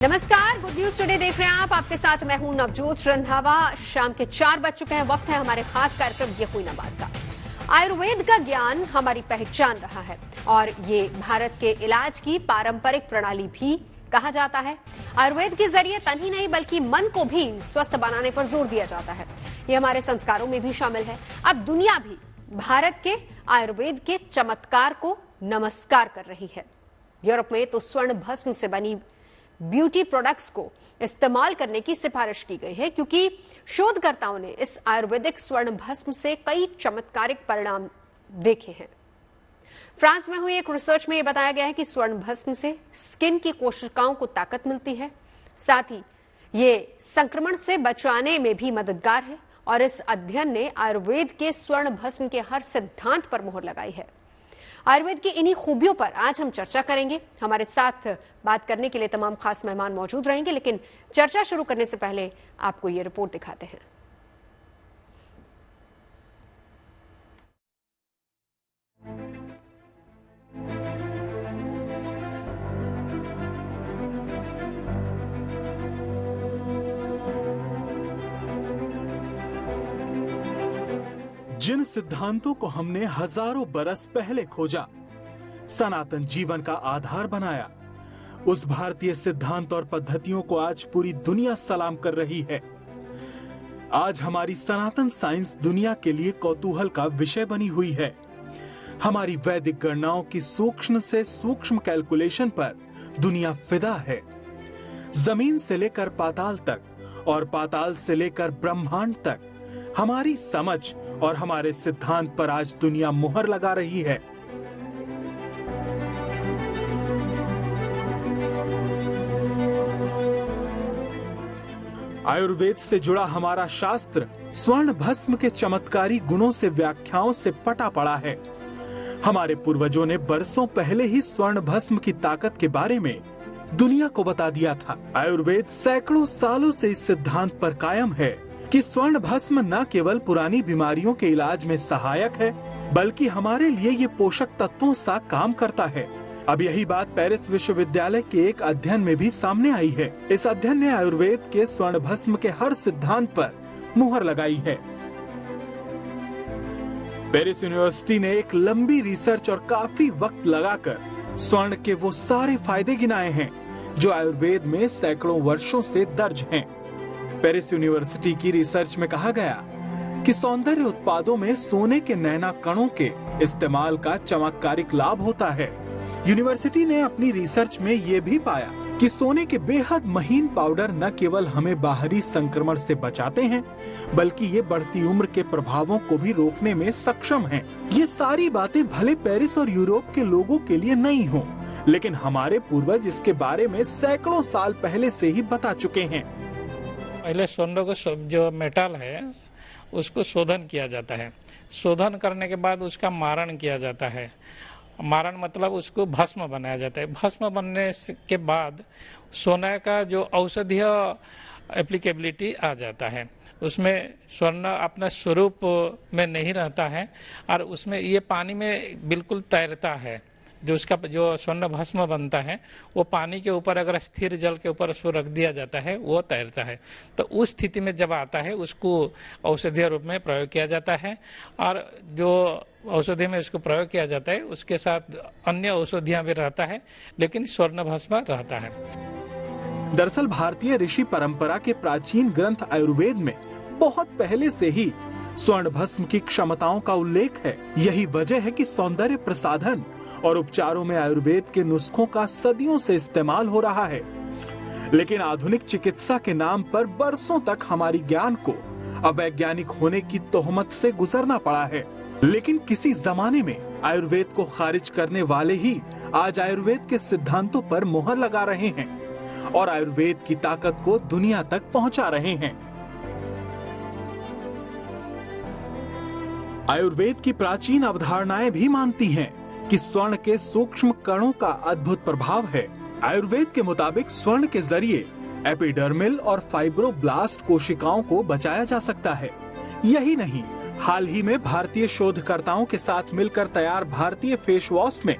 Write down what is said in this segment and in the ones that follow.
नमस्कार, good news today देख रहे हैं आप। आपके साथ मैं हूं नवजोत रंधावा। शाम के 4 बज चुके हैं। वक्त है हमारे खास कार्यक्रम ये हुई ना बात का। आयुर्वेद का ज्ञान हमारी पहचान रहा है और ये भारत के इलाज की पारंपरिक प्रणाली भी कहा जाता है। आयुर्वेद के जरिए तन ही नहीं बल्कि मन को भी स्वस्थ बनाने पर जोर दिया जाता है। ये हमारे संस्कारों में भी शामिल है। अब दुनिया भी भारत के आयुर्वेद के चमत्कार को नमस्कार कर रही है। यूरोप में तो स्वर्ण भस्म से बनी ब्यूटी प्रोडक्ट्स को इस्तेमाल करने की सिफारिश की गई है क्योंकि शोधकर्ताओं ने इस आयुर्वेदिक स्वर्ण भस्म से कई चमत्कारिक परिणाम देखे हैं। फ्रांस में हुई एक रिसर्च में यह बताया गया है कि स्वर्ण भस्म से स्किन की कोशिकाओं को ताकत मिलती है, साथ ही ये संक्रमण से बचाने में भी मददगार है। और इस अध्ययन ने आयुर्वेद के स्वर्ण भस्म के हर सिद्धांत पर मोहर लगाई है। आयुर्वेद की इन्हीं खूबियों पर आज हम चर्चा करेंगे। हमारे साथ बात करने के लिए तमाम खास मेहमान मौजूद रहेंगे, लेकिन चर्चा शुरू करने से पहले आपको ये रिपोर्ट दिखाते हैं। जिन सिद्धांतों को हमने हजारों बरस पहले खोजा, सनातन जीवन का आधार बनाया, उस भारतीय सिद्धांत और पद्धतियों को आज पूरी दुनिया सलाम कर रही है। आज हमारी सनातन साइंस दुनिया के लिए कौतूहल का विषय बनी हुई है। हमारी वैदिक गणनाओं की सूक्ष्म से सूक्ष्म कैलकुलेशन पर दुनिया फिदा है। जमीन से लेकर पाताल तक और पाताल से लेकर ब्रह्मांड तक हमारी समझ और हमारे सिद्धांत पर आज दुनिया मुहर लगा रही है। आयुर्वेद से जुड़ा हमारा शास्त्र स्वर्ण भस्म के चमत्कारी गुणों से व्याख्याओं से पटा पड़ा है। हमारे पूर्वजों ने बरसों पहले ही स्वर्ण भस्म की ताकत के बारे में दुनिया को बता दिया था। आयुर्वेद सैकड़ों सालों से इस सिद्धांत पर कायम है कि स्वर्ण भस्म न केवल पुरानी बीमारियों के इलाज में सहायक है, बल्कि हमारे लिए ये पोषक तत्वों सा काम करता है। अब यही बात पेरिस विश्वविद्यालय के एक अध्ययन में भी सामने आई है। इस अध्ययन ने आयुर्वेद के स्वर्ण भस्म के हर सिद्धांत पर मुहर लगाई है। पेरिस यूनिवर्सिटी ने एक लंबी रिसर्च और काफी वक्त लगाकर स्वर्ण के वो सारे फायदे गिनाए हैं जो आयुर्वेद में सैकड़ों वर्षों से दर्ज हैं। पेरिस यूनिवर्सिटी की रिसर्च में कहा गया कि सौंदर्य उत्पादों में सोने के नैना कणों के इस्तेमाल का चमत्कारिक लाभ होता है। यूनिवर्सिटी ने अपनी रिसर्च में ये भी पाया कि सोने के बेहद महीन पाउडर न केवल हमें बाहरी संक्रमण से बचाते हैं, बल्कि ये बढ़ती उम्र के प्रभावों को भी रोकने में सक्षम हैं। ये सारी बातें भले पेरिस और यूरोप के लोगों के लिए नहीं हो, लेकिन हमारे पूर्वज इसके बारे में सैकड़ों साल पहले से ही बता चुके हैं। पहले स्वर्ण को जो मेटल है उसको शोधन किया जाता है। शोधन करने के बाद उसका मारण किया जाता है। मारण मतलब उसको भस्म बनाया जाता है। भस्म बनने के बाद सोने का जो औषधीय एप्लीकेबिलिटी आ जाता है। उसमें स्वर्ण अपना स्वरूप में नहीं रहता है और उसमें ये पानी में बिल्कुल तैरता है। जो उसका जो स्वर्ण भस्म बनता है वो पानी के ऊपर अगर स्थिर जल के ऊपर उसको रख दिया जाता है वो तैरता है। तो उस स्थिति में जब आता है उसको औषधीय रूप में प्रयोग किया जाता है और जो औषधि में इसको प्रयोग किया जाता है उसके साथ अन्य औषधियां भी रहता है, लेकिन स्वर्ण भस्म रहता है। दरअसल भारतीय ऋषि परंपरा के प्राचीन ग्रंथ आयुर्वेद में बहुत पहले से ही स्वर्ण भस्म की क्षमताओं का उल्लेख है। यही वजह है कि सौंदर्य प्रसाधन और उपचारों में आयुर्वेद के नुस्खों का सदियों से इस्तेमाल हो रहा है। लेकिन आधुनिक चिकित्सा के नाम पर बरसों तक हमारी ज्ञान को अवैज्ञानिक होने की तोहमत से गुजरना पड़ा है। लेकिन किसी जमाने में आयुर्वेद को खारिज करने वाले ही आज आयुर्वेद के सिद्धांतों पर मोहर लगा रहे हैं और आयुर्वेद की ताकत को दुनिया तक पहुंचा रहे हैं। आयुर्वेद की प्राचीन अवधारणाएं भी मानती हैं कि स्वर्ण के सूक्ष्म कणों का अद्भुत प्रभाव है। आयुर्वेद के मुताबिक स्वर्ण के जरिए एपिडर्मिल और फाइब्रोब्लास्ट कोशिकाओं को बचाया जा सकता है। यही नहीं, हाल ही में भारतीय शोधकर्ताओं के साथ मिलकर तैयार भारतीय फेस वॉश में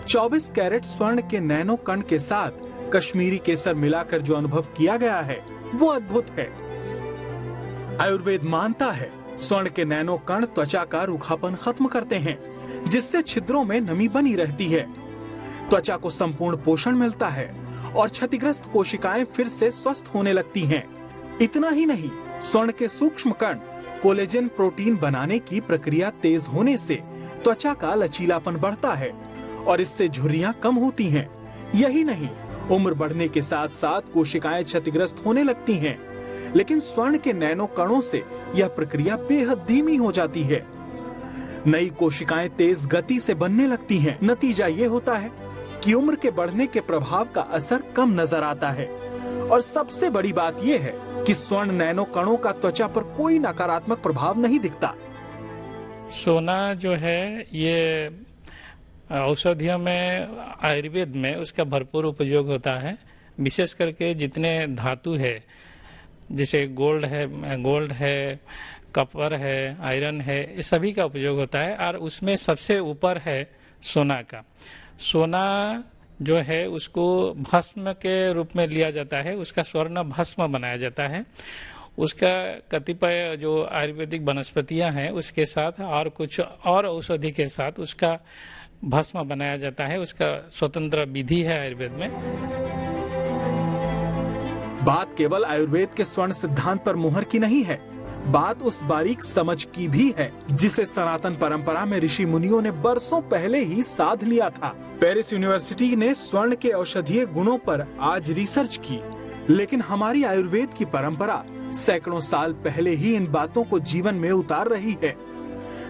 24 कैरेट स्वर्ण के नैनो कण के साथ कश्मीरी केसर मिलाकर जो अनुभव किया गया है वो अद्भुत है। आयुर्वेद मानता है स्वर्ण के नैनो कण त्वचा का रूखापन खत्म करते हैं, जिससे छिद्रों में नमी बनी रहती है। त्वचा को संपूर्ण पोषण मिलता है और क्षतिग्रस्त कोशिकाएं फिर से स्वस्थ होने लगती हैं। इतना ही नहीं, स्वर्ण के सूक्ष्म कण कोलेजन प्रोटीन बनाने की प्रक्रिया तेज होने से त्वचा का लचीलापन बढ़ता है और इससे झुर्रियां कम होती हैं। यही नहीं, उम्र बढ़ने के साथ साथ कोशिकाएं क्षतिग्रस्त होने लगती हैं, लेकिन स्वर्ण के नैनो कणों से यह प्रक्रिया बेहद धीमी हो जाती है। नई कोशिकाएं तेज गति से बनने लगती हैं। नतीजा ये होता है कि उम्र के बढ़ने के प्रभाव का असर कम नजर आता है। और सबसे बड़ी बात यह है कि स्वर्ण नैनो कणों का त्वचा पर कोई नकारात्मक प्रभाव नहीं दिखता। सोना जो है ये औषधियों में, आयुर्वेद में उसका भरपूर उपयोग होता है। विशेष करके जितने धातु है, जैसे गोल्ड है, कॉपर है, आयरन है, ये सभी का उपयोग होता है। और उसमें सबसे ऊपर है सोना का। सोना जो है उसको भस्म के रूप में लिया जाता है, उसका स्वर्ण भस्म बनाया जाता है। उसका कतिपय जो आयुर्वेदिक वनस्पतियां हैं उसके साथ और कुछ और औषधि के साथ उसका भस्म बनाया जाता है। उसका स्वतंत्र विधि है आयुर्वेद में। बात केवल आयुर्वेद के स्वर्ण सिद्धांत पर मुहर की नहीं है, बात उस बारीक समझ की भी है जिसे सनातन परंपरा में ऋषि मुनियों ने बरसों पहले ही साध लिया था। पेरिस यूनिवर्सिटी ने स्वर्ण के औषधीय गुणों पर आज रिसर्च की, लेकिन हमारी आयुर्वेद की परंपरा सैकड़ों साल पहले ही इन बातों को जीवन में उतार रही है।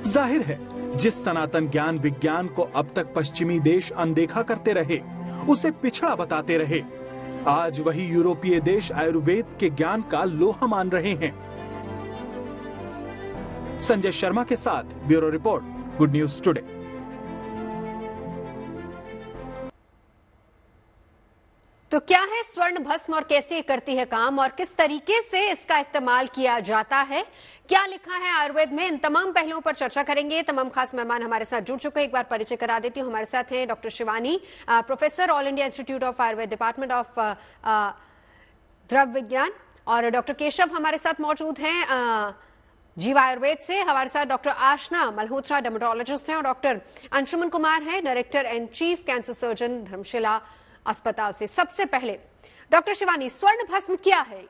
जाहिर है, जिस सनातन ज्ञान विज्ञान को अब तक पश्चिमी देश अनदेखा करते रहे, उसे पिछड़ा बताते रहे, आज वही यूरोपीय देश आयुर्वेद के ज्ञान का लोहा मान रहे हैं। संजय शर्मा के साथ bureau report, good news today. तो क्या है स्वर्ण भस्म और कैसे करती है काम और किस तरीके से इसका इस्तेमाल किया जाता है, क्या लिखा है आयुर्वेद में, इन तमाम पहलुओं पर चर्चा करेंगे। तमाम खास मेहमान हमारे साथ जुड़ चुके हैं। एक बार परिचय करा देती हूँ। हमारे साथ हैं doctor Shivani, professor, all India institute of Ayurveda, department of द्रव्य विज्ञान, और डॉक्टर केशव हमारे साथ मौजूद हैं जीवा आयुर्वेद से। हमारे साथ डॉक्टर आशना मल्होत्रा, डर्मेटोलॉजिस्ट हैं, और डॉक्टर अंशुमन कुमार हैं, director and chief cancer surgeon, Dharamshila अस्पताल से। सबसे पहले डॉक्टर शिवानी, स्वर्ण भस्म क्या है?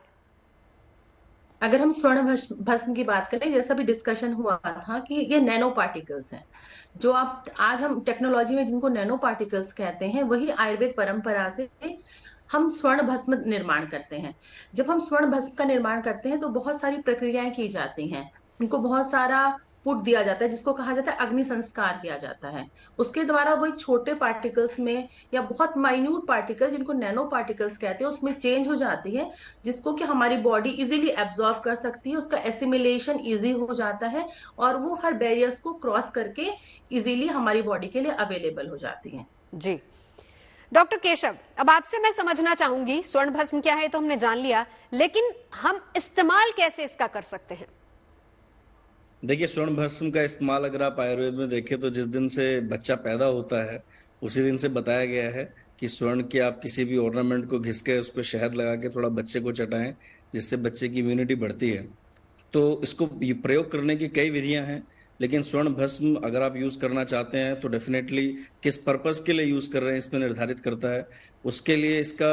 अगर हम स्वर्ण भस्म की बात करें, जैसा भी डिस्कशन हुआ था कि ये नैनो पार्टिकल्स हैं, जो आप आज हम टेक्नोलॉजी में जिनको नैनो पार्टिकल्स कहते हैं, वही आयुर्वेद परंपरा से हम स्वर्ण भस्म निर्माण करते हैं। जब हम स्वर्ण भस्म का निर्माण करते हैं तो बहुत सारी प्रक्रियाएं की जाती हैं, उनको बहुत सारा पुट दिया जाता है, जिसको कहा जाता है अग्नि संस्कार किया जाता है। उसके द्वारा वो एक छोटे पार्टिकल्स में या बहुत माइन्यूट पार्टिकल, जिनको नैनो पार्टिकल्स कहते हैं, उसमें चेंज हो जाती है, जिसको कि हमारी बॉडी इजीली एब्जॉर्ब कर सकती है। उसका एसिमिलेशन इजी हो जाता है और वो हर बैरियर्स को क्रॉस करके इजीली हमारी बॉडी के लिए अवेलेबल हो जाती है। जी डॉक्टर केशव, अब आपसे मैं समझना चाहूंगी, स्वर्ण भस्म क्या है तो हमने जान लिया, लेकिन हम इस्तेमाल कैसे इसका कर सकते हैं? देखिए, स्वर्ण भस्म का इस्तेमाल अगर आप आयुर्वेद में देखें तो जिस दिन से बच्चा पैदा होता है उसी दिन से बताया गया है कि स्वर्ण के आप किसी भी ऑर्नामेंट को घिस के उस पर शहद लगा के थोड़ा बच्चे को चटाएं, जिससे बच्चे की इम्यूनिटी बढ़ती है। तो इसको प्रयोग करने की कई विधियां हैं, लेकिन स्वर्ण भस्म अगर आप यूज करना चाहते हैं तो डेफिनेटली किस पर्पस के लिए यूज कर रहे हैं इसमें निर्धारित करता है। उसके लिए इसका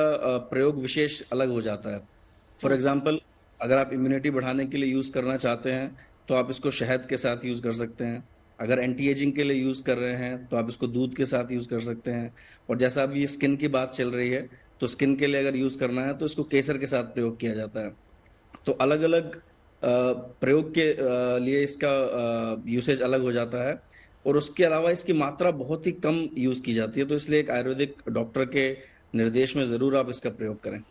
प्रयोग विशेष अलग हो जाता है। फॉर एग्जाम्पल, अगर आप इम्यूनिटी बढ़ाने के लिए यूज करना चाहते हैं तो आप इसको शहद के साथ यूज कर सकते हैं। अगर एंटी एजिंग के लिए यूज कर रहे हैं तो आप इसको दूध के साथ यूज कर सकते हैं। और जैसा अभी स्किन की बात चल रही है, तो स्किन के लिए अगर यूज करना है तो इसको केसर के साथ प्रयोग किया जाता है। तो अलग अलग प्रयोग के लिए इसका यूसेज अलग हो जाता है, और उसके अलावा इसकी मात्रा बहुत ही कम यूज की जाती है। तो इसलिए एक आयुर्वेदिक डॉक्टर के निर्देश में जरूर आप इसका प्रयोग करें।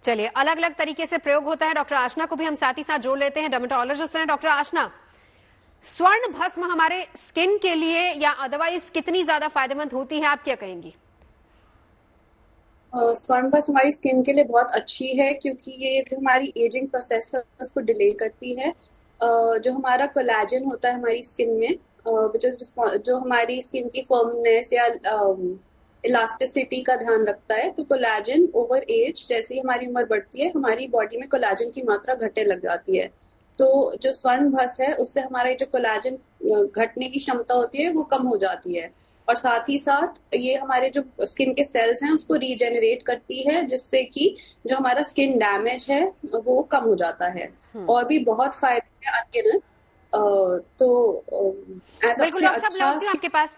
चलिए, अलग अलग तरीके से प्रयोग होता है। डॉक्टर आशना को भी हम साथ ही साथ जोड़ लेते हैं, डर्मेटोलॉजिस्ट हैं। डॉक्टर आशना, स्वर्ण भस्म हमारे स्किन के लिए या अदरवाइज कितनी ज्यादा फायदेमंद होती है, आप क्या कहेंगी? स्वर्ण भस्म हमारी स्किन के लिए बहुत अच्छी है, क्योंकि ये हमारी एजिंग प्रोसेस को डिले करती है। जो हमारा कोलेजन होता है हमारी स्किन में, जो हमारी स्किन की फर्मनेस या इलास्टिसिटी का ध्यान रखता है। तो कोलेजन ओवर एज, जैसे ही हमारी उम्र बढ़ती है, हमारी बॉडी में कोलेजन की मात्रा घटने लग जाती है। तो जो स्वर्ण भस्म है उससे हमारा जो कोलेजन घटने की क्षमता होती है वो कम हो जाती है, और साथ ही साथ ये हमारे जो स्किन के सेल्स हैं उसको रीजेनरेट करती है, जिससे कि जो हमारा स्किन डैमेज है वो कम हो जाता है। और भी बहुत फायदे हैं अनगिनत। बिल्कुल डॉक्टर साहब, लौटती हूं आपके पास।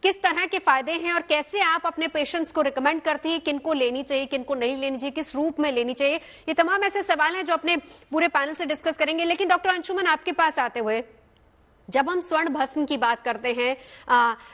किस तरह के फायदे हैं और कैसे आप अपने पेशेंट्स को रिकमेंड करती हैं, किनको लेनी चाहिए, किनको नहीं लेनी चाहिए, किस रूप में लेनी चाहिए? ये तमाम ऐसे सवाल हैं जो अपने पूरे पैनल से डिस्कस करेंगे। लेकिन डॉक्टर अंशुमन, आपके पास आते हुए, जब हम स्वर्ण भस्म की बात करते हैं,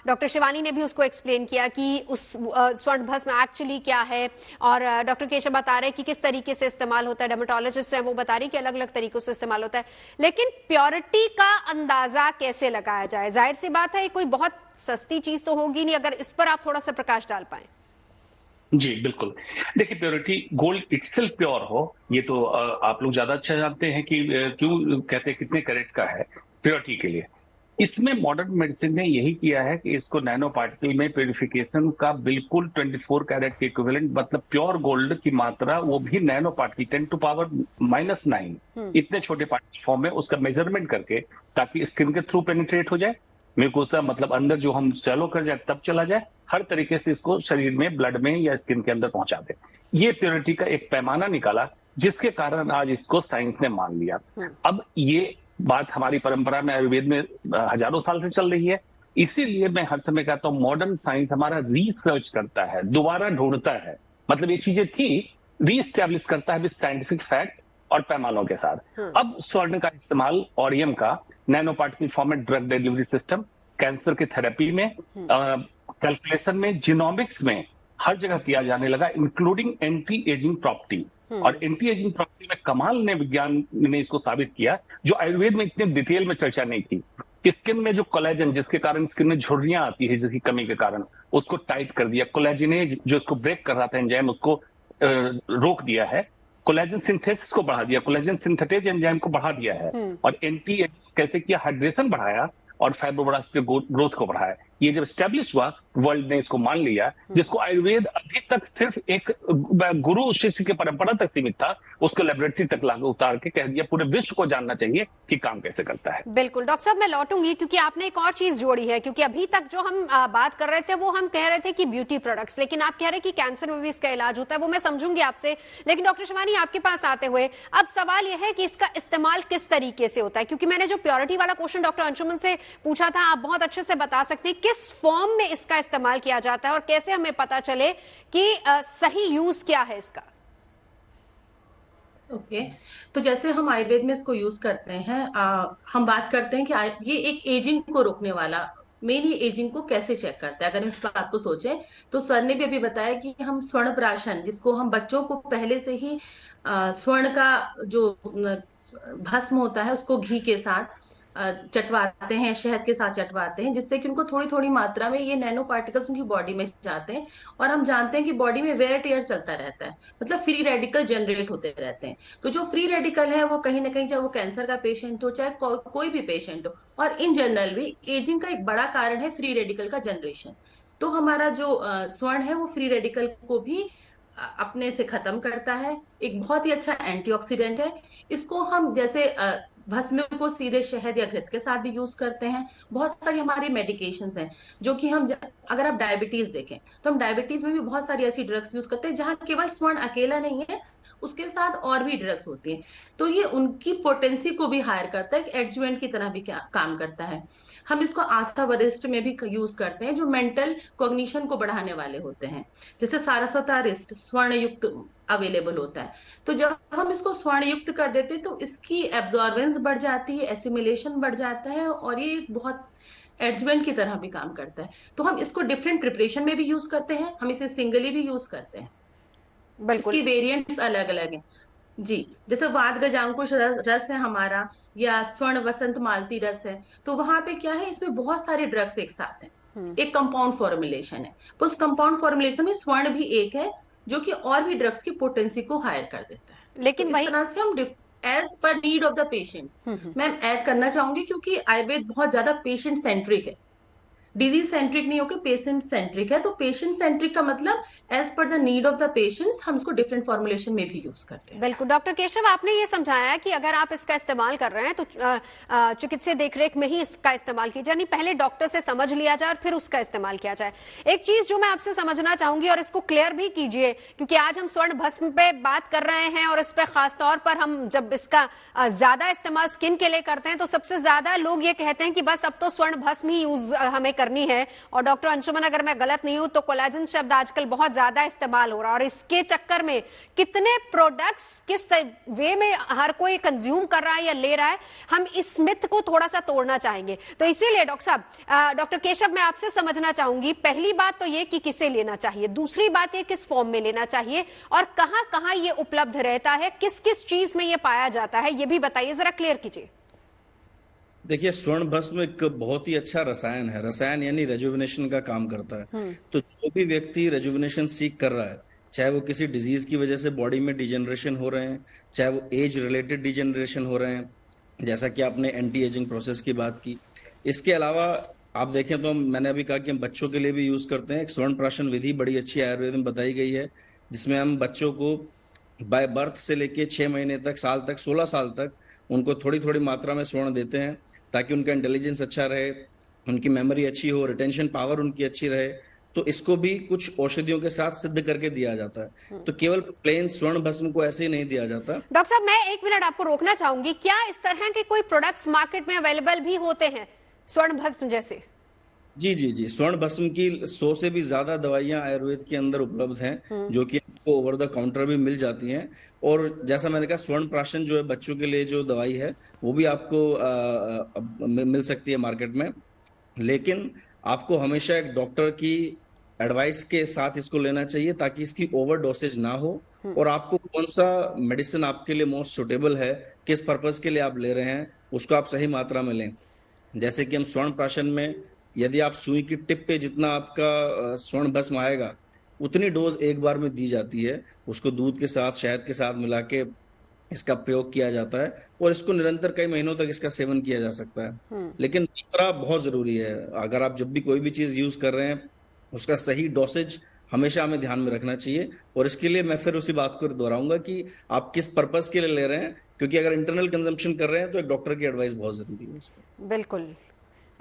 डॉक्टर शिवानी ने भी उसको एक्सप्लेन किया कि उस स्वर्ण भस्म एक्चुअली क्या है, और डॉक्टर केशव बता रहे कि किस तरीके से इस्तेमाल होता है, डर्मेटोलॉजिस्ट हैं वो बता रही कि अलग अलग तरीकों से इस्तेमाल होता है। लेकिन प्योरिटी का अंदाजा कैसे लगाया जाए? जाहिर सी बात है कोई बहुत सस्ती चीज तो होगी नहीं, अगर इस पर आप थोड़ा सा प्रकाश डाल पाए। जी बिल्कुल। देखिए, प्योरिटी, गोल्ड इटसेल्फ प्योर हो, ये तो आप लोग ज्यादा अच्छा जानते हैं कि क्यों कहते हैं कितने कैरेट का है प्योरिटी के लिए। इसमें मॉडर्न मेडिसिन ने यही किया है कि इसको नैनो पार्टिकल में प्योरिफिकेशन का बिल्कुल 24 कैरेट के इक्विवेलेंट, मतलब प्योर गोल्ड की मात्रा, वो भी नैनो पार्टिकल 10⁻⁹ इतने छोटे पार्टिकल फॉर्म में उसका मेजरमेंट करके, ताकि स्किन के थ्रू पेनिट्रेट हो जाए, म्यूकोसा मतलब अंदर जो हम चैलो कर जाए तब चला जाए, हर तरीके से इसको शरीर में, ब्लड में या स्किन के अंदर पहुंचा दे। ये प्योरिटी का एक पैमाना निकाला, जिसके कारण आज इसको साइंस ने मान लिया। अब ये बात हमारी परंपरा में, आयुर्वेद में हजारों साल से चल रही है। इसीलिए मैं हर समय कहता हूं, मॉडर्न साइंस हमारा रिसर्च करता है, दोबारा ढूंढता है, मतलब ये चीजें थी, रीस्टैब्लिश करता है विद साइंटिफिक फैक्ट और पैमानों के साथ। अब स्वर्ण का इस्तेमाल, ऑरियम का nano particle format drug delivery system, cancer की थेरेपी में, कैलकुलेशन में, जीनोमिक्स में, हर जगह किया जाने लगा, इंक्लूडिंग एंटी एजिंग प्रॉपर्टी। और एंटी एजिंग प्रॉपर्टी में कमाल ने, विज्ञान ने इसको साबित किया, जो आयुर्वेद में इतने डिटेल में चर्चा नहीं थी। स्किन में जो कोलेजन, जिसके कारण स्किन में झुर्रियां आती है, जिसकी कमी के कारण, उसको टाइट कर दिया। कोलेजिनेज जो इसको ब्रेक कर रहा था एंजाइम, उसको रोक दिया है। कोलेजन सिंथेसिस को बढ़ा दिया, कोलेजन सिंथेटेज एंजाइम को बढ़ा दिया है। और एंटी एजिंग कैसे किया? हाइड्रेशन बढ़ाया और फाइब्रोब्लास्ट के ग्रोथ को बढ़ाया। ये जब स्टैब्लिश हुआ, वर्ल्ड ने इसको मान लिया, जिसको आयुर्वेद अभी तक सिर्फ एक गुरु शिष्य की परंपरा तक सीमित था, उसको लेबोरेटरी तक लागू उतार के कह दिया पूरे विश्व को जानना चाहिए कि काम कैसे करता है। बिल्कुल डॉक्टर साहब, मैं लौटूंगी क्योंकि आपने एक और चीज जोड़ी है, क्योंकि अभी तक जो हम बात कर रहे थे वो हम कह रहे थे कि ब्यूटी प्रोडक्ट्स, लेकिन आप कह रहे हैं कि कैंसर में भी इसका इलाज होता है, वो मैं समझूंगी आपसे। लेकिन डॉक्टर शिवानी, आपके पास आते हुए अब सवाल यह है कि इसका इस्तेमाल किस तरीके से होता है, क्योंकि मैंने जो प्योरिटी वाला क्वेश्चन डॉक्टर अंशुमन से पूछा था, आप बहुत अच्छे से बता सकते हैं किस फॉर्म में इसका इस्तेमाल किया जाता है और कैसे हमें पता चले कि सही यूज क्या है इसका। ओके, तो जैसे हम आयुर्वेद में इसको यूज करते हैं, हम बात करते हैं कि ये एक एजिंग को रोकने वाला, मेन ये एजिंग को कैसे चेक करता है। अगर हम इस बात को सोचें तो सर ने भी अभी बताया कि हम स्वर्ण प्राशन, जिसको हम बच्चों को पहले से ही स्वर्ण का जो भस्म होता है उसको घी के साथ चटवाते हैं, शहद के साथ चटवाते हैं, जिससे कि उनको थोड़ी थोड़ी मात्रा में ये नैनो पार्टिकल्स उनकी बॉडी में जाते हैं। और हम जानते हैं कि बॉडी में वेयर टेयर चलता रहता है, मतलब फ्री रेडिकल जनरेट होते रहते हैं। तो जो फ्री रेडिकल है वो कहीं ना कहीं, चाहे वो कैंसर का पेशेंट हो, चाहे कोई भी पेशेंट हो, और इन जनरल भी एजिंग का एक बड़ा कारण है फ्री रेडिकल का जनरेशन। तो हमारा जो स्वर्ण है वो फ्री रेडिकल को भी अपने से खत्म करता है, एक बहुत ही अच्छा एंटीऑक्सीडेंट है। इसको हम जैसे भस्म को सीधे शहद या घृत के साथ भी यूज करते हैं। बहुत सारी हमारी मेडिकेशंस हैं जो कि हम, अगर आप डायबिटीज देखें तो हम डायबिटीज में भी बहुत सारी ऐसी ड्रग्स यूज करते हैं जहां केवल स्वर्ण अकेला नहीं है, उसके साथ और भी ड्रग्स होती हैं। तो ये उनकी पोटेंसी को भी हायर करता है, एक एडजुवेंट की तरह भी काम करता है। हम इसको आस्था वरिष्ठ में भी यूज करते हैं, जो मेंटल कॉग्निशन को बढ़ाने वाले होते हैं। जैसे सारस्वतारिष्ट स्वर्ण युक्त अवेलेबल होता है। तो जब हम इसको स्वर्ण युक्त कर देते हैं तो इसकी एब्जॉर्बेंस बढ़ जाती है, एसिमिलेशन बढ़ जाता है, और ये एक बहुत एडजुवेंट की तरह भी काम करता है। तो हम इसको डिफरेंट प्रिपरेशन में भी यूज करते हैं, हम इसे सिंगली भी यूज करते हैं। इसकी वेरिएंट्स अलग अलग हैं जी। जैसे वात गजांकुश रस है हमारा, या स्वर्ण वसंत मालती रस है, तो वहां पे क्या है, इसमें बहुत सारे ड्रग्स एक साथ हैं, एक कंपाउंड फॉर्मुलेशन है। तो उस कंपाउंड फॉर्मुलेशन में स्वर्ण भी एक है, जो कि और भी ड्रग्स की पोटेंसी को हायर कर देता है। लेकिन तो इस तरह से हम as per need of the patient, मैं ऐड करना चाहूंगी क्योंकि आयुर्वेद बहुत ज्यादा पेशेंट सेंट्रिक है। डिजीज सेंट्रिक नहीं होकर पेशेंट सेंट्रिक है। तो पेशेंट सेंट्रिक का मतलब as per the need of the patients हम इसको डिफरेंट फॉर्मुलेशन में भी यूज करते हैं। बिल्कुल डॉक्टर केशव, आपने ये समझाया कि अगर आप इसका इस्तेमाल कर रहे हैं तो चिकित्सीय देखरेख में ही इसका इस्तेमाल कीजिए, यानी पहले डॉक्टर से समझ लिया जाए और फिर उसका इस्तेमाल किया जाए। एक चीज जो मैं आपसे समझना चाहूंगी और इसको क्लियर भी कीजिए, क्योंकि आज हम स्वर्ण भस्म पे बात कर रहे हैं और इस पे खासतौर पर हम जब इसका ज्यादा इस्तेमाल स्किन के लिए करते हैं तो सबसे ज्यादा लोग ये कहते हैं कि बस अब तो स्वर्ण भस्म ही यूज हमें करनी है। और डॉक्टर अंशुमन, अगर मैं गलत नहीं हूं तो कोलाजन शब्द आजकल बहुत ज्यादा इस्तेमाल हो रहा है और इसके चक्कर में कितने प्रोडक्ट्स किस वे में हर कोई कंज्यूम कर रहा है या ले रहा है, हम इस मिथ को थोड़ा सा तोड़ना चाहेंगे। तो इसीलिए डॉक्टर साहब, डॉक्टर केशव, मैं आपसे समझना चाहूंगी, पहली बात तो ये कि किसे लेना चाहिए, दूसरी बात ये किस फॉर्म में लेना चाहिए और कहां कहां ये उपलब्ध रहता है, किस किस चीज में ये पाया जाता है, ये भी बताइए, जरा क्लियर कीजिए। देखिए, स्वर्ण भस्म एक बहुत ही अच्छा रसायन है। रसायन यानी रेजुविनेशन का काम करता है। तो जो भी व्यक्ति रेजुविनेशन सीख कर रहा है, चाहे वो किसी डिजीज की वजह से बॉडी में डिजेनरेशन हो रहे हैं, चाहे वो एज रिलेटेड डिजेनरेशन हो रहे हैं, जैसा कि आपने एंटी एजिंग प्रोसेस की बात की। इसके अलावा आप देखें तो मैंने अभी कहा कि हम बच्चों के लिए भी यूज करते हैं। एक स्वर्ण प्राशन विधि बड़ी अच्छी आयुर्वेद में बताई गई है, जिसमें हम बच्चों को बाय बर्थ से लेके 6 महीने तक, साल तक, 16 साल तक उनको थोड़ी थोड़ी मात्रा में स्वर्ण देते हैं ताकि उनका इंटेलिजेंस अच्छा रहे, उनकी मेमोरी अच्छी हो, रिटेंशन पावर उनकी अच्छी रहे। तो इसको भी कुछ औषधियों के साथ सिद्ध करके दिया जाता है। तो केवल प्लेन स्वर्ण भस्म को ऐसे ही नहीं दिया जाता। डॉक्टर साहब, मैं 1 मिनट आपको रोकना चाहूंगी, क्या इस तरह के कोई प्रोडक्ट्स मार्केट में अवेलेबल भी होते हैं स्वर्ण भस्म जैसे? जी जी जी, स्वर्ण भस्म की 100 से भी ज्यादा दवाइयां आयुर्वेद के अंदर उपलब्ध हैं, जो कि आपको ओवर द काउंटर भी मिल जाती हैं। और जैसा मैंने कहा, स्वर्ण प्राशन जो है बच्चों के लिए जो दवाई है वो भी आपको मिल सकती है मार्केट में। लेकिन आपको हमेशा एक डॉक्टर की एडवाइस के साथ इसको लेना चाहिए ताकि इसकी ओवर डोसेज ना हो, और आपको कौन सा मेडिसिन आपके लिए मोस्ट सुटेबल है, किस पर्पज के लिए आप ले रहे हैं, उसको आप सही मात्रा में लें। जैसे कि हम स्वर्ण प्राशन में, यदि आप सुई की टिप पे जितना आपका स्वर्ण भस्म आएगा उतनी डोज एक बार में दी जाती है। उसको दूध के साथ, शहद के साथ मिला के इसका प्रयोग किया जाता है और इसको निरंतर कई महीनों तक इसका सेवन किया जा सकता है। लेकिन मात्रा बहुत जरूरी है। अगर आप जब भी कोई भी चीज यूज कर रहे हैं, उसका सही डोसेज हमेशा हमें ध्यान में रखना चाहिए। और इसके लिए मैं फिर उसी बात को दोहराऊंगा कि आप किस पर्पज के लिए ले रहे हैं, क्योंकि अगर इंटरनल कंजम्पशन कर रहे हैं तो एक डॉक्टर की एडवाइस बहुत जरूरी है उसका। बिल्कुल,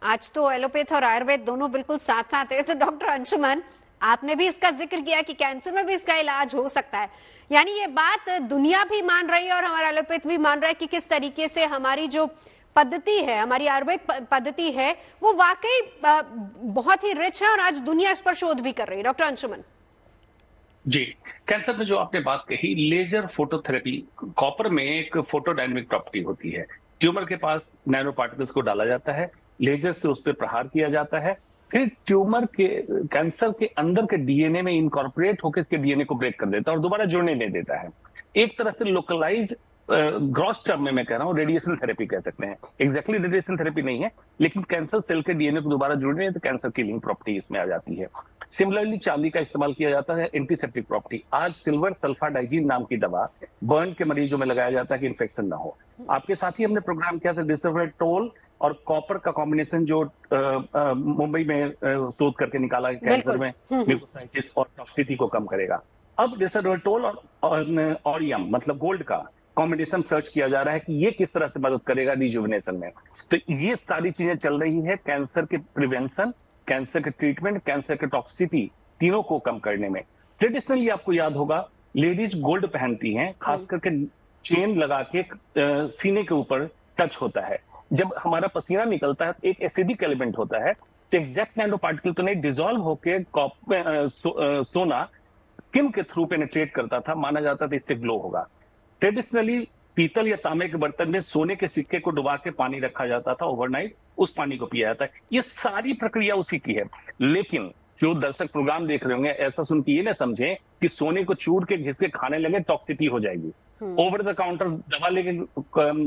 आज तो एलोपैथ और आयुर्वेद दोनों बिल्कुल साथ साथ है। तो डॉक्टर अंशुमन, आपने भी इसका जिक्र किया कि कैंसर में भी इसका इलाज हो सकता है, यानी ये बात दुनिया भी मान रही है और हमारा एलोपैथ भी मान रहा है कि किस तरीके से हमारी जो पद्धति है, हमारी आयुर्वेद पद्धति है, वो वाकई बहुत ही रिच है और आज दुनिया इस पर शोध भी कर रही है। डॉक्टर अंशुमन जी, कैंसर में जो आपने बात कही, लेजर फोटोथेरेपी, कॉपर में एक फोटोडायनेमिक प्रॉपर्टी होती है। ट्यूमर के पास नैनो पार्टिकल्स को डाला जाता है, लेजर से उस पर प्रहार किया जाता है, फिर ट्यूमर के, कैंसर के अंदर के डीएनए में इनकॉर्पोरेट होकर इसके डीएनए को ब्रेक कर देता है और दोबारा जुड़ने नहीं देता है। एक तरह से लोकलाइज्ड, ग्रॉस टर्म में मैं कह रहा हूँ, रेडिएशन थेरेपी कह सकते हैं। एग्जैक्टली रेडिएशन थेरेपी नहीं है, लेकिन कैंसर सेल के डीएनए को दोबारा जुड़ने तो कैंसर किलिंग प्रॉपर्टी इसमें आ जाती है। सिमिलरली चांदी का इस्तेमाल किया जाता है एंटीसेप्टिक प्रॉपर्टी। आज सिल्वर सल्फाडाइजीन नाम की दवा बर्न के मरीजों में लगाया जाता है कि इन्फेक्शन ना हो। आपके साथ ही हमने प्रोग्राम किया था डिसोफेटोल और कॉपर का कॉम्बिनेशन, जो मुंबई में शोध करके निकाला है कैंसर में म्यूकोसाइटिस और टॉक्सिसिटी को कम करेगा। अब डिसोफेटोल और ऑरियम मतलब गोल्ड का कॉम्बिनेशन सर्च किया जा रहा है कि ये किस तरह से मदद करेगा रिजुविनेशन में। तो ये सारी चीजें चल रही है कैंसर के प्रिवेंशन, कैंसर के ट्रीटमेंट, कैंसर के टॉक्सिसिटी, तीनों को कम करने में। ट्रेडिशनली आपको याद होगा, लेडीज गोल्ड पहनती हैं, खास करके चेन लगा के सीने के ऊपर टच होता है। जब हमारा पसीना निकलता है तो एक एसिडिक एलिमेंट होता है, तो एग्जैक्ट नैनो पार्टिकल तो नहीं, डिसॉल्व होके सोना स्किन के थ्रू पेनिट्रेट करता था, माना जाता था इससे ग्लो होगा। ट्रेडिशनली पीतल या तांबे के बर्तन में सोने के सिक्के को डुबा के पानी रखा जाता था, ओवरनाइट उस पानी को पिया जाता है। ये सारी प्रक्रिया उसी की है। लेकिन जो दर्शक प्रोग्राम देख रहे होंगे, ऐसा सुन के ये ना समझे कि सोने को चूर के घिस के खाने लगे टॉक्सिसिटी हो जाएगी। ओवर द काउंटर दवा लेके,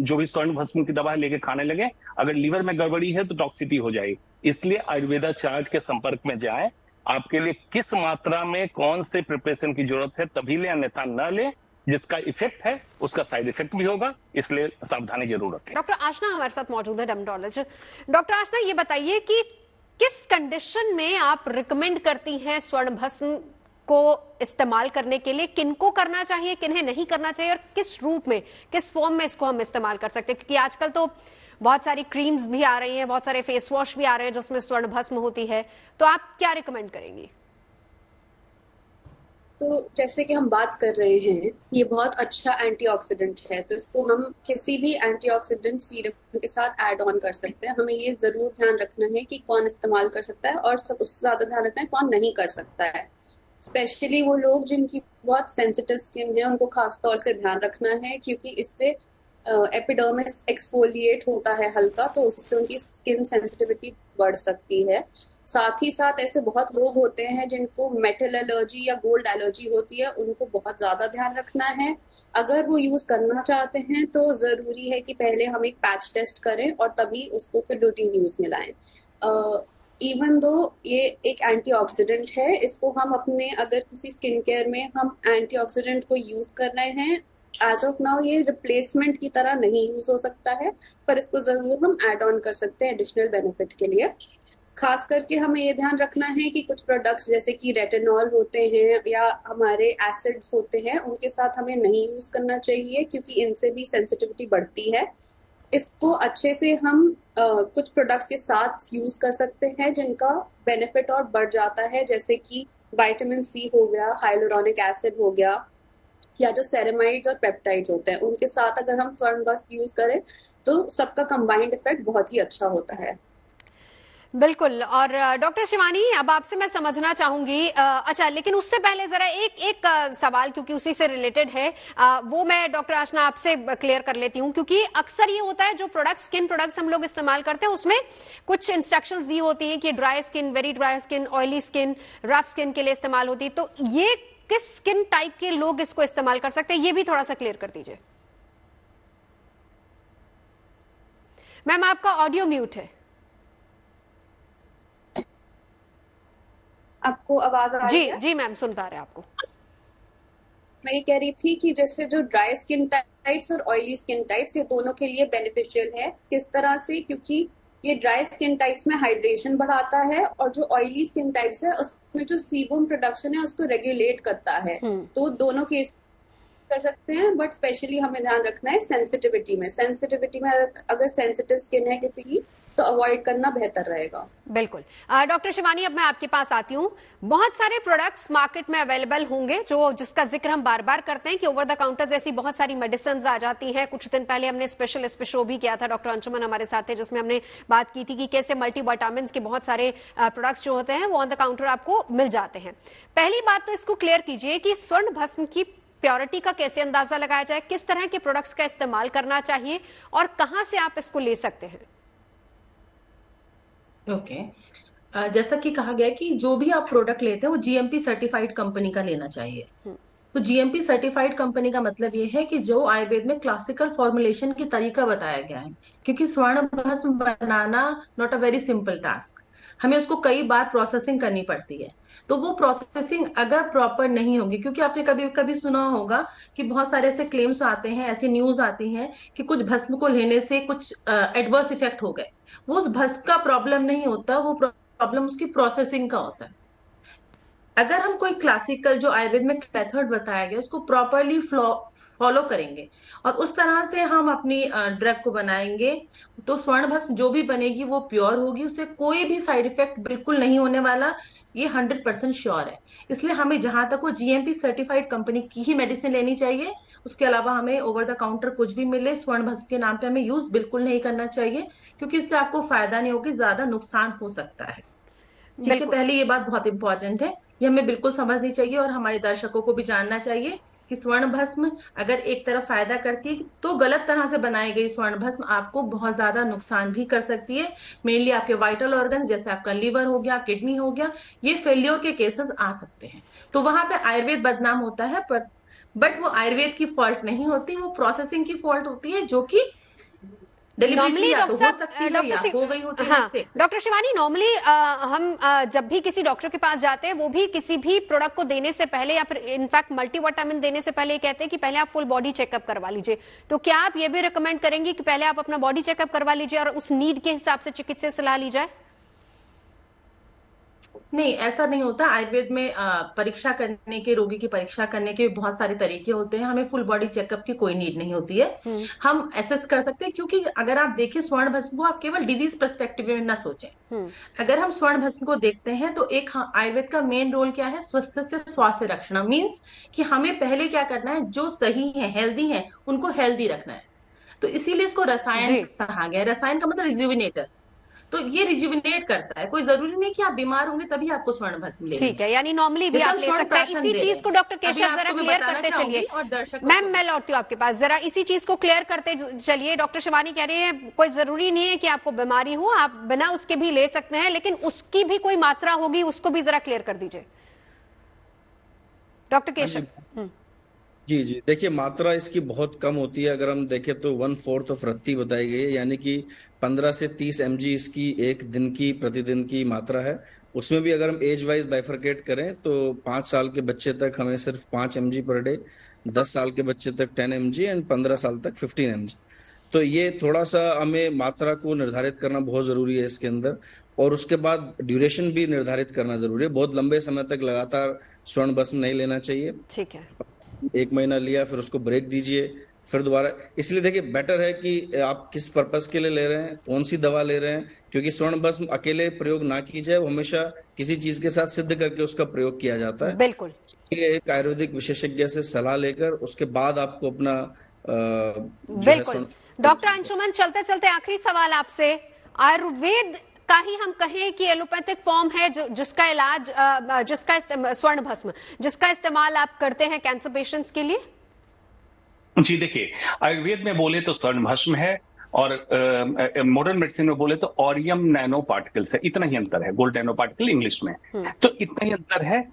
जो भी स्वर्ण भस्म की दवा लेके खाने लगे, अगर लीवर में गड़बड़ी है तो टॉक्सिसिटी हो जाएगी। इसलिए आयुर्वेदा चार्ट के संपर्क में जाएं, आपके लिए किस मात्रा में कौन से प्रिपरेशन की जरूरत है तभी ले, अन्यथा न ले। जिसका इफेक्ट है उसका साइड इफेक्ट भी होगा, इसलिए सावधानी जरूर रखें। डॉक्टर आशना हमारे साथ मौजूद है, डर्मेटोलॉजिस्ट। डॉक्टर आशना, ये बताइए कि किस कंडीशन में आप रिकमेंड करती हैं स्वर्ण भस्म को इस्तेमाल करने के लिए? किनको करना चाहिए, किन्हें नहीं करना चाहिए, और किस रूप में, किस फॉर्म में इसको हम इस्तेमाल कर सकते हैं? क्योंकि आजकल तो बहुत सारी क्रीम्स भी आ रही हैं, बहुत सारे फेस वॉश भी आ रहे हैं जिसमें स्वर्ण भस्म होती है, तो आप क्या रिकमेंड करेंगी? तो जैसे कि हम बात कर रहे हैं, ये बहुत अच्छा एंटीऑक्सीडेंट है, तो इसको हम किसी भी एंटीऑक्सीडेंट सीरम के साथ ऐड ऑन कर सकते हैं। हमें ये जरूर ध्यान रखना है कि कौन इस्तेमाल कर सकता है, और सब उससे ज्यादा ध्यान रखना है कौन नहीं कर सकता है। स्पेशली वो लोग जिनकी बहुत सेंसिटिव स्किन है, उनको खास तौर से ध्यान रखना है, क्योंकि इससे एपिडर्मिस एक्सफोलिएट होता है हल्का, तो उससे उनकी स्किन सेंसिटिविटी बढ़ सकती है। साथ ही साथ ऐसे बहुत लोग होते हैं जिनको मेटल एलर्जी या गोल्ड एलर्जी होती है, उनको बहुत ज्यादा ध्यान रखना है। अगर वो यूज करना चाहते हैं तो जरूरी है कि पहले हम एक पैच टेस्ट करें और तभी उसको फिर रूटीन यूज में लाएं। इवन दो ये एक एंटीऑक्सीडेंट है, इसको हम अपने अगर किसी स्किन केयर में हम एंटीऑक्सीडेंट को यूज कर रहे हैं, एज ऑफ नाउ ये रिप्लेसमेंट की तरह नहीं यूज हो सकता है, पर इसको जरूर हम ऐड ऑन कर सकते हैं एडिशनल बेनिफिट के लिए। खास करके हमें ये ध्यान रखना है कि कुछ प्रोडक्ट्स जैसे कि रेटिनॉल होते हैं या हमारे एसिड्स होते हैं, उनके साथ हमें नहीं यूज करना चाहिए, क्योंकि इनसे भी सेंसिटिविटी बढ़ती है। इसको अच्छे से हम कुछ प्रोडक्ट्स के साथ यूज कर सकते हैं जिनका बेनिफिट और बढ़ जाता है, जैसे कि विटामिन सी हो गया, हाइलुरोनिक एसिड हो गया, या जो सेरेमाइड्स और पेप्टाइड्स होते हैं, उनके साथ अगर हम स्वर्ण भस्म यूज करें तो सबका कंबाइंड इफेक्ट बहुत ही अच्छा होता है। बिल्कुल। और डॉक्टर शिवानी, अब आपसे मैं समझना चाहूंगी, अच्छा लेकिन उससे पहले जरा एक सवाल, क्योंकि उसी से रिलेटेड है, वो मैं डॉक्टर आशना आपसे क्लियर कर लेती हूं, क्योंकि अक्सर ये होता है जो प्रोडक्ट, स्किन प्रोडक्ट्स हम लोग इस्तेमाल करते हैं, उसमें कुछ इंस्ट्रक्शंस दी होती हैं कि dry skin, very dry skin, oily skin, rough skin के लिए इस्तेमाल होती है, तो ये किस स्किन टाइप के लोग इसको इस्तेमाल कर सकते हैं, ये भी थोड़ा सा क्लियर कर दीजिए। मैम आपका ऑडियो म्यूट है। आपको आवाज आ रही है? जी मैम, सुन पा रहे हैं आपको। मैं ये कह रही थी कि जैसे जो ड्राई स्किन टाइप्स और ऑयली स्किन टाइप्स, ये दोनों के लिए बेनिफिशियल है। किस तरह से? क्योंकि ये ड्राई स्किन टाइप्स में हाइड्रेशन बढ़ाता है, और जो ऑयली स्किन टाइप्स है उसमें जो सीबम प्रोडक्शन है उसको रेगुलेट करता है। तो दोनों केस कर सकते हैं, बट स्पेशली हमें ध्यान रखना है सेंसिटिविटी में। अगर सेंसिटिव स्किन है किसी की तो अवॉइड करना बेहतर रहेगा। बिल्कुल। डॉक्टर शिवानी, अब मैं आपके पास आती हूँ। बहुत सारे प्रोडक्ट्स मार्केट में अवेलेबल होंगे जिसका जिक्र हम बार बार करते हैं कि ओवर द काउंटर जैसी बहुत सारी मेडिसिन आ जाती हैं। कुछ दिन पहले हमने स्पेशल इस पे शो भी किया था, डॉक्टर अंशुमन हमारे साथ थे, जिसमें हमने बात की थी कि कैसे मल्टीविटामिन्स के बहुत सारे प्रोडक्ट्स जो होते हैं वो ऑन द काउंटर आपको मिल जाते हैं। पहली बात तो इसको क्लियर कीजिए कि स्वर्ण भस्म की प्योरिटी का कैसे अंदाजा लगाया जाए, किस तरह के प्रोडक्ट्स का इस्तेमाल करना चाहिए और कहां से आप इसको ले सकते हैं? ओके। जैसा कि कहा गया कि जो भी आप प्रोडक्ट लेते हैं वो जीएमपी सर्टिफाइड कंपनी का लेना चाहिए। तो जीएमपी सर्टिफाइड कंपनी का मतलब ये है कि जो आयुर्वेद में क्लासिकल फॉर्मुलेशन की तरीका बताया गया है, क्योंकि स्वर्ण भस्म बनाना not a very simple task, हमें उसको कई बार प्रोसेसिंग करनी पड़ती है। तो वो प्रोसेसिंग अगर प्रॉपर नहीं होगी, क्योंकि आपने कभी कभी सुना होगा कि बहुत सारे ऐसे क्लेम्स आते हैं, ऐसी न्यूज आती हैं कि कुछ भस्म को लेने से कुछ एडवर्स इफेक्ट हो गए। वो उस भस्म का प्रॉब्लम नहीं होता, वो प्रॉब्लम उसकी प्रोसेसिंग का होता है। अगर हम कोई क्लासिकल जो आयुर्वेद में मेथड बताया गया उसको प्रॉपरली फॉलो करेंगे और उस तरह से हम अपनी ड्रग को बनाएंगे, तो स्वर्ण भस्म जो भी बनेगी वो प्योर होगी, उससे कोई भी साइड इफेक्ट बिल्कुल नहीं होने वाला, ये 100% श्योर है। इसलिए हमें जहां तक वो जीएमपी सर्टिफाइड कंपनी की ही मेडिसिन लेनी चाहिए। उसके अलावा हमें ओवर द काउंटर कुछ भी मिले स्वर्ण भस्म के नाम पे हमें यूज बिल्कुल नहीं करना चाहिए, क्योंकि इससे आपको फायदा नहीं होगा, ज्यादा नुकसान हो सकता है। ठीक है, पहले ये बात बहुत इंपॉर्टेंट है, ये हमें बिल्कुल समझनी चाहिए और हमारे दर्शकों को भी जानना चाहिए कि स्वर्ण भस्म अगर एक तरफ फायदा करती है तो गलत तरह से बनाई गई स्वर्ण भस्म आपको बहुत ज्यादा नुकसान भी कर सकती है। मेनली आपके वाइटल ऑर्गन जैसे आपका लीवर हो गया, किडनी हो गया, ये फेलियर के केसेस आ सकते हैं। तो वहां पे आयुर्वेद बदनाम होता है, बट वो आयुर्वेद की फॉल्ट नहीं होती, वो प्रोसेसिंग की फॉल्ट होती है, जो कि नॉर्मली डॉक्टर शिवानी, नॉर्मली हम जब भी किसी डॉक्टर के पास जाते हैं वो भी किसी भी प्रोडक्ट को देने से पहले या फिर इनफैक्ट मल्टीविटामिन देने से पहले कहते हैं कि पहले आप फुल बॉडी चेकअप करवा लीजिए। तो क्या आप ये भी रिकमेंड करेंगे कि पहले आप अपना बॉडी चेकअप करवा लीजिए और उस नीड के हिसाब से चिकित्सीय सलाह ली जाए? नहीं, ऐसा नहीं होता। आयुर्वेद में परीक्षा करने के, रोगी की परीक्षा करने के बहुत सारे तरीके होते हैं। हमें फुल बॉडी चेकअप की कोई नीड नहीं होती है। हम एसेस कर सकते हैं, क्योंकि अगर आप देखें स्वर्ण भस्म को, आप केवल डिजीज पर्सपेक्टिव में ना सोचें। अगर हम स्वर्ण भस्म को देखते हैं तो एक आयुर्वेद का मेन रोल क्या है? स्वस्थ से स्वास्थ्य रखना। मीन्स कि हमें पहले क्या करना है, जो सही है, हेल्दी है, उनको हेल्दी रखना है। तो इसीलिए इसको रसायन कहा गया है। रसायन का मतलब रिज्यूविनेटर। तो ये रिजुविनेट करता है। कोई जरूरी नहीं कि आप बीमार होंगे तभी आपको स्वर्ण भस्म लेनी है। ठीक है, यानी नॉर्मली भी आप ले सकते हैं। इसी चीज को डॉक्टर केशव जरा क्लियर करते चलिए। मैम, मैं लौटती हूँ आपके पास, जरा इसी चीज को क्लियर करते चलिए। डॉक्टर शिवानी कह रही है कोई जरूरी नहीं है कि आपको बीमारी हो, आप बिना उसके भी ले सकते हैं, लेकिन उसकी भी कोई मात्रा होगी, उसको भी जरा क्लियर कर दीजिए डॉक्टर केशव। जी जी, देखिए मात्रा इसकी बहुत कम होती है। अगर हम देखें तो 1/4 ऑफ रत्ती बताई गई है, यानी कि 15 से 30 mg इसकी एक दिन की, प्रतिदिन की मात्रा है। उसमें भी अगर हम एज वाइज बाइफरकेट करें तो 5 साल के बच्चे तक हमें सिर्फ 5 mg पर डे, 10 साल के बच्चे तक 10 mg एंड 15 साल तक 15 mg। तो ये थोड़ा सा हमें मात्रा को निर्धारित करना बहुत जरूरी है इसके अंदर। और उसके बाद ड्यूरेशन भी निर्धारित करना जरूरी है। बहुत लंबे समय तक लगातार स्वर्ण भस्म नहीं लेना चाहिए। ठीक है, 1 महीना लिया, फिर उसको ब्रेक दीजिए, फिर दोबारा। इसलिए देखिए बेटर है कि आप किस पर्पस के लिए ले रहे हैं, कौन सी दवा ले रहे हैं, क्योंकि स्वर्ण भस्म अकेले प्रयोग ना की जाए, वो हमेशा किसी चीज के साथ सिद्ध करके उसका प्रयोग किया जाता है। बिल्कुल, एक आयुर्वेदिक विशेषज्ञ से सलाह लेकर उसके बाद आपको अपना बिल्कुल। डॉक्टर अंशुमन, चलते चलते आखिरी सवाल आपसे। आयुर्वेद का ही हम कहें कि एलोपैथिक फॉर्म है जिसका इलाज, जिसका स्वर्ण भस्म जिसका इस्तेमाल आप करते हैं कैंसर पेशेंट्स के लिए? जी देखिए, आयुर्वेद में बोले तो स्वर्ण भस्म है, और मॉडर्न मेडिसिन में बोले तो ऑरियम नैनो पार्टिकल्स है। इतना ही अंतर है, गोल्ड नैनो पार्टिकल इंग्लिश में। तो इतना ही अंतर है।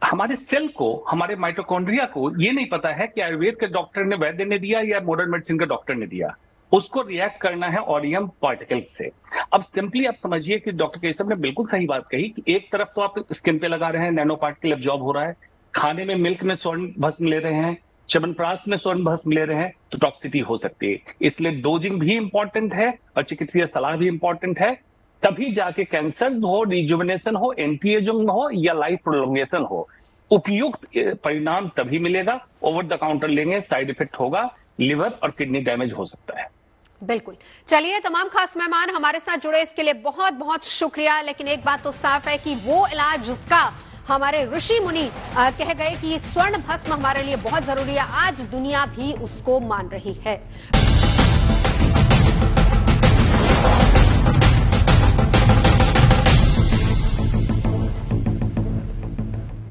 हमारे सेल को, हमारे माइटोकॉन्ड्रिया को ये नहीं पता है कि आयुर्वेद के डॉक्टर ने, वैद्य ने दिया या मॉडर्न मेडिसिन के डॉक्टर ने दिया। उसको रिएक्ट करना है ऑरियम पार्टिकल से। अब सिंपली आप समझिए कि डॉक्टर केशव ने बिल्कुल सही बात कही कि एक तरफ तो आप स्किन पे लगा रहे हैं, नैनो पार्टिकल एब्जॉर्ब हो रहा है, खाने में मिल्क में स्वर्ण भस्म ले रहे हैं, च्यवनप्राश में स्वर्ण भस्म ले रहे हैं, तो टॉक्सिसिटी हो सकती है। इसलिए डोजिंग भी इंपॉर्टेंट है और चिकित्सीय सलाह भी इंपॉर्टेंट है। तभी जाके कैंसर हो, रिजुविनेशन हो, एंटी एजिंग हो या लाइफ प्रोलोंगेशन हो, उपयुक्त परिणाम तभी मिलेगा। ओवर द काउंटर लेंगे, साइड इफेक्ट होगा, लिवर और किडनी डैमेज हो सकता है। बिल्कुल। चलिए, तमाम खास मेहमान हमारे साथ जुड़े, इसके लिए बहुत बहुत शुक्रिया। लेकिन एक बात तो साफ है कि वो इलाज जिसका हमारे ऋषि मुनि कह गए कि स्वर्ण भस्म हमारे लिए बहुत जरूरी है, आज दुनिया भी उसको मान रही है।